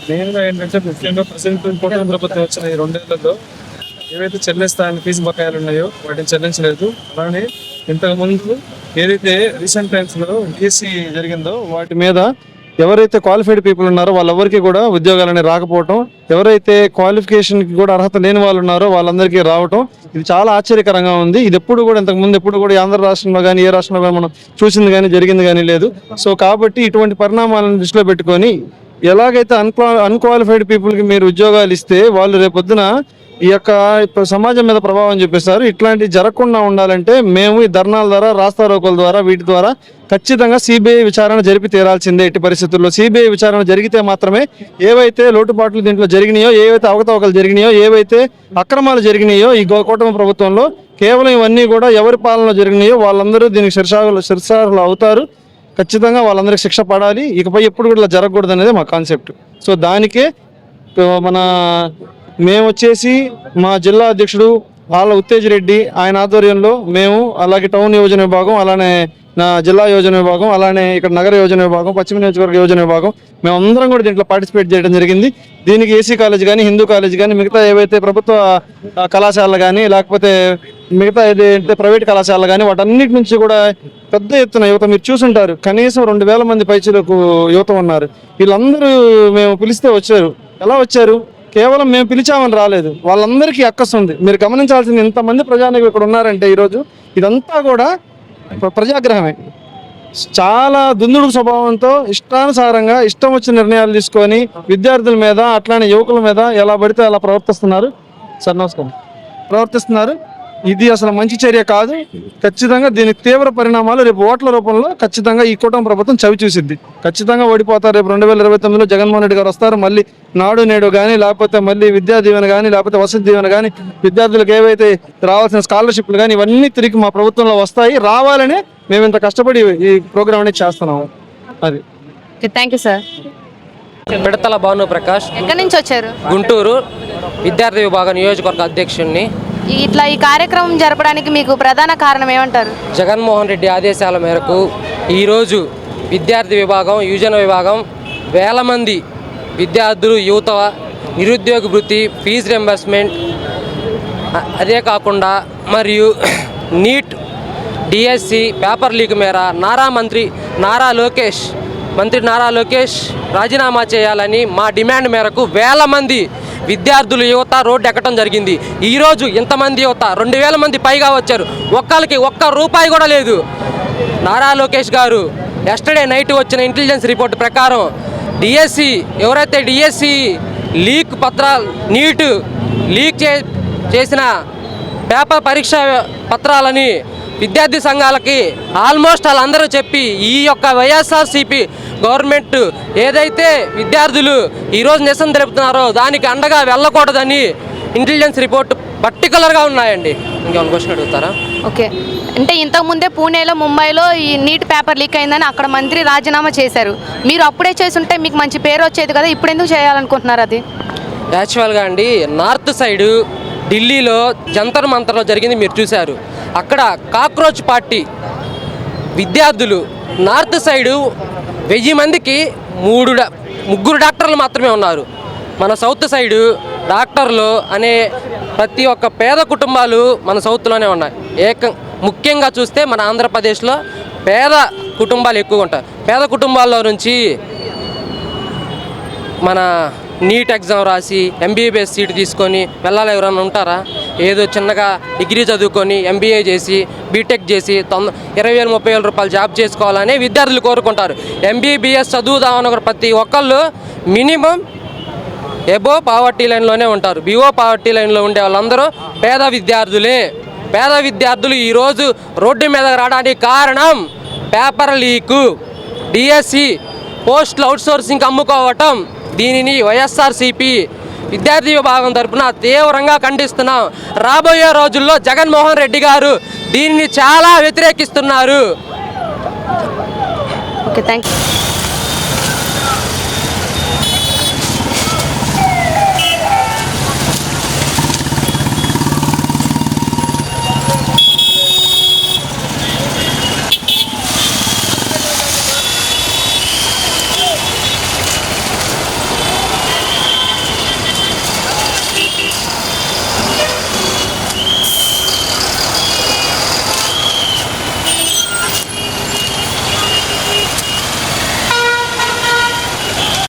మెయిన్గా ఏంటంటే ముఖ్యంగా ప్రజెంట్ కూటమి ప్రభుత్వం వచ్చిన ఈ 2 ఏళ్లలో ఏవైతే చెల్లిస్తాయని ఫీజు బకాయిలు ఉన్నాయో వాటిని చెల్లించలేదు. అలానే ఇంతకుముందు ఏదైతే రీసెంట్ టైమ్స్ లో డిఎస్సి జరిగిందో వాటి మీద ఎవరైతే క్వాలిఫైడ్ పీపుల్ ఉన్నారో వాళ్ళెవరికి కూడా ఉద్యోగాలని రాకపోవటం, ఎవరైతే క్వాలిఫికేషన్కి కూడా అర్హత లేని వాళ్ళు ఉన్నారో వాళ్ళందరికీ రావటం, ఇది చాలా ఆశ్చర్యకరంగా ఉంది. ఇది ఎప్పుడు కూడా ఇంతకుముందు ఎప్పుడు కూడా ఆంధ్ర రాష్ట్రంలో కానీ ఏ రాష్ట్రంలో కానీ మనం చూసింది కానీ జరిగింది కానీ లేదు. సో కాబట్టి ఇటువంటి పరిణామాలను దృష్టిలో పెట్టుకొని ఎలాగైతే అన్క్వాలిఫైడ్ పీపుల్కి మీరు ఉద్యోగాలు ఇస్తే వాళ్ళు రేపొద్దున ఈ యొక్క సమాజం మీద ప్రభావం చూపిస్తారు. ఇట్లాంటివి జరగకుండా ఉండాలంటే మేము ఈ ధర్నాల ద్వారా, రాస్తారోకోల ద్వారా, వీటి ద్వారా ఖచ్చితంగా సిబిఐ విచారణ జరిపి తీరాల్సిందే. ఎట్టి పరిస్థితుల్లో సిబిఐ విచారణ జరిగితే మాత్రమే ఏవైతే లోటుపాట్లు దీంట్లో జరిగినాయో, ఏవైతే అవకతవకలు జరిగినాయో, ఏవైతే అక్రమాలు జరిగినాయో ఈ కూటమి ప్రభుత్వంలో కేవలం ఇవన్నీ కూడా ఎవరి పాలనలో జరిగినాయో వాళ్ళందరూ దీనికి శిరసార్హులు అవుతారు. ఖచ్చితంగా వాళ్ళందరికీ శిక్ష పడాలి. ఇకపై ఎప్పుడు కూడా ఇలా జరగకూడదు అనేది మా కాన్సెప్ట్. సో దానికే మేము వచ్చేసి మా జిల్లా అధ్యక్షుడు ఆళ్ళ ఉత్తేజ్ రెడ్డి ఆయన ఆధ్వర్యంలో మేము, అలాగే టౌన్ యోజన విభాగం, అలానే నా జిల్లా యోజన విభాగం, అలానే ఇక్కడ నగర యోజన విభాగం, పశ్చిమ నియోజకవర్గ యోజన విభాగం మేమందరం కూడా దీంట్లో పార్టిసిపేట్ చేయడం జరిగింది. దీనికి ఏసీ కాలేజ్ కానీ, హిందూ కాలేజ్ కానీ, మిగతా ఏవైతే ప్రభుత్వ కళాశాలలు కానీ, లేకపోతే మిగతా ఏదైతే ప్రైవేట్ కళాశాలలు కానీ వాటన్నిటి నుంచి కూడా పెద్ద ఎత్తున యువత మీరు చూసుంటారు. కనీసం 2000 మంది పైచీలకు యువత ఉన్నారు. వీళ్ళందరూ మేము పిలిస్తే వచ్చారు. ఎలా వచ్చారు? కేవలం మేము పిలిచామని రాలేదు. వాళ్ళందరికీ అక్కసు ఉంది. మీరు గమనించాల్సింది, ఇంతమంది ప్రజానికులు ఇక్కడ ఉన్నారంటే ఈరోజు ఇదంతా కూడా ప్రజాగ్రహమే. చాలా దుందుడు స్వభావంతో ఇష్టానుసారంగా ఇష్టం వచ్చిన నిర్ణయాలు తీసుకొని విద్యార్థుల మీద, అట్లానే యువకుల మీద ఎలా పడితే అలా ప్రవర్తిస్తున్నారు. సార్ నమస్కారం. ప్రవర్తిస్తున్నారు. ఇది అసలు మంచి చర్య కాదు. ఖచ్చితంగా దీనికి తీవ్ర పరిణామాలు రేపు ఓట్ల రూపంలో ఖచ్చితంగా ఈ కూటమి ప్రభుత్వం చవి చూసిద్ది. ఖచ్చితంగా ఓడిపోతారు. రేపు 2029లో జగన్మోహన్ రెడ్డి గారు వస్తారు. మళ్ళీ నాడు నేడు కానీ, లేకపోతే మళ్ళీ విద్యా దీవెన కానీ, లేకపోతే వసతి దీవెన కానీ, విద్యార్థులకు ఏవైతే రావాల్సిన స్కాలర్షిప్లు కానీ ఇవన్నీ తిరిగి మా ప్రభుత్వంలో వస్తాయి. రావాలని మేము ఇంత కష్టపడి ఈ ప్రోగ్రామ్ అనేది చేస్తున్నాము. అది. Thank you sir. Pidathala Bhanuprakash. ఎక్కడి నుంచి వచ్చారు? గుంటూరు విద్యార్థి విభాగ నియోజకవర్గ అధ్యక్షుడిని. ఇట్లా ఈ కార్యక్రమం జరపడానికి మీకు ప్రధాన కారణం ఏమంటారు? జగన్మోహన్ రెడ్డి ఆదేశాల మేరకు ఈరోజు విద్యార్థి విభాగం, యువజన విభాగం వేల మంది విద్యార్థులు, యువత నిరుద్యోగ వృత్తి, ఫీజు రింబర్స్మెంట్, అదే కాకుండా మరియు నీట్, డిఎస్సి పేపర్ లీక్ మేర మంత్రి నారా లోకేష్ రాజీనామా చేయాలని మా డిమాండ్ మేరకు వేల మంది విద్యార్థులు, యువత రోడ్డు ఎక్కడం జరిగింది. ఈరోజు ఇంతమంది యువత 2000 మంది పైగా వచ్చారు. ఒక్కరికి రూపాయి కూడా లేదు. నారా లోకేష్ గారు ఎస్టర్డే నైట్ వచ్చిన ఇంటెలిజెన్స్ రిపోర్ట్ ప్రకారం డిఎస్సి ఎవరైతే డిఎస్సి లీక్ పత్రాలు, నీట్ లీక్ చేసిన పేపర్ పరీక్ష పత్రాలని విద్యార్థి సంఘాలకి ఆల్మోస్ట్ వాళ్ళందరూ చెప్పి ఈ యొక్క వైఎస్ఆర్సీపీ గవర్నమెంట్ ఏదైతే విద్యార్థులు ఈరోజు నిరసన తెలుపుతున్నారో దానికి అండగా వెళ్ళకూడదని ఇంటెలిజెన్స్ రిపోర్ట్ పర్టికులర్గా ఉన్నాయండి. ఇంకేమైనా క్వశ్చన్ అడుగుతారా? ఓకే. అంటే ఇంతకుముందే పూణేలో, ముంబైలో ఈ నీట్ పేపర్ లీక్ అయిందని అక్కడ మంత్రి రాజీనామా చేశారు. మీరు అప్పుడే చేసుంటే మీకు మంచి పేరు వచ్చేది కదా, ఇప్పుడు ఎందుకు చేయాలనుకుంటున్నారు అది? యాక్చువల్గా అండి, నార్త్ సైడు ఢిల్లీలో జంతర్ మంతర్లో జరిగింది మీరు చూశారు. అక్కడ కాక్రోచ్ పార్టీ విద్యార్థులు నార్త్ సైడు 1000 మందికి 3 డాక్టర్లు మాత్రమే ఉన్నారు. మన సౌత్ సైడు డాక్టర్లు అనే ప్రతి ఒక్క పేద కుటుంబాలు మన సౌత్లోనే ఉన్నాయి. ముఖ్యంగా చూస్తే మన ఆంధ్రప్రదేశ్లో పేద కుటుంబాలు ఎక్కువ ఉంటాయి. పేద కుటుంబాల్లో నుంచి మన నీట్ ఎగ్జామ్ రాసి ఎంబీబీఎస్ సీట్ తీసుకొని వెళ్ళాలి ఎవరైనా ఉంటారా? ఏదో చిన్నగా డిగ్రీ చదువుకొని ఎంబీఏ చేసి బీటెక్ చేసి 20,000-30,000 రూపాయలు జాబ్ చేసుకోవాలని విద్యార్థులు కోరుకుంటారు. ఎంబీబీఎస్ చదువుదామని ప్రతి ఒక్కళ్ళు మినిమం ఎబో పావర్టీ లైన్లోనే ఉంటారు. బిలో పావర్టీ లైన్లో ఉండే వాళ్ళందరూ పేద విద్యార్థులే. పేద విద్యార్థులు ఈరోజు రోడ్డు మీద రావడానికి కారణం పేపర్ లీకు, డిఎస్సి పోస్టులు అవుట్సోర్సింగ్ అమ్ముకోవటం. దీనిని వైఎస్ఆర్సీపీ విద్యార్థి విభాగం తరఫున తీవ్రంగా ఖండిస్తున్నాం. రాబోయే రోజుల్లో జగన్మోహన్ రెడ్డి గారు దీనిని చాలా వ్యతిరేకిస్తున్నారు. Okay, thank you.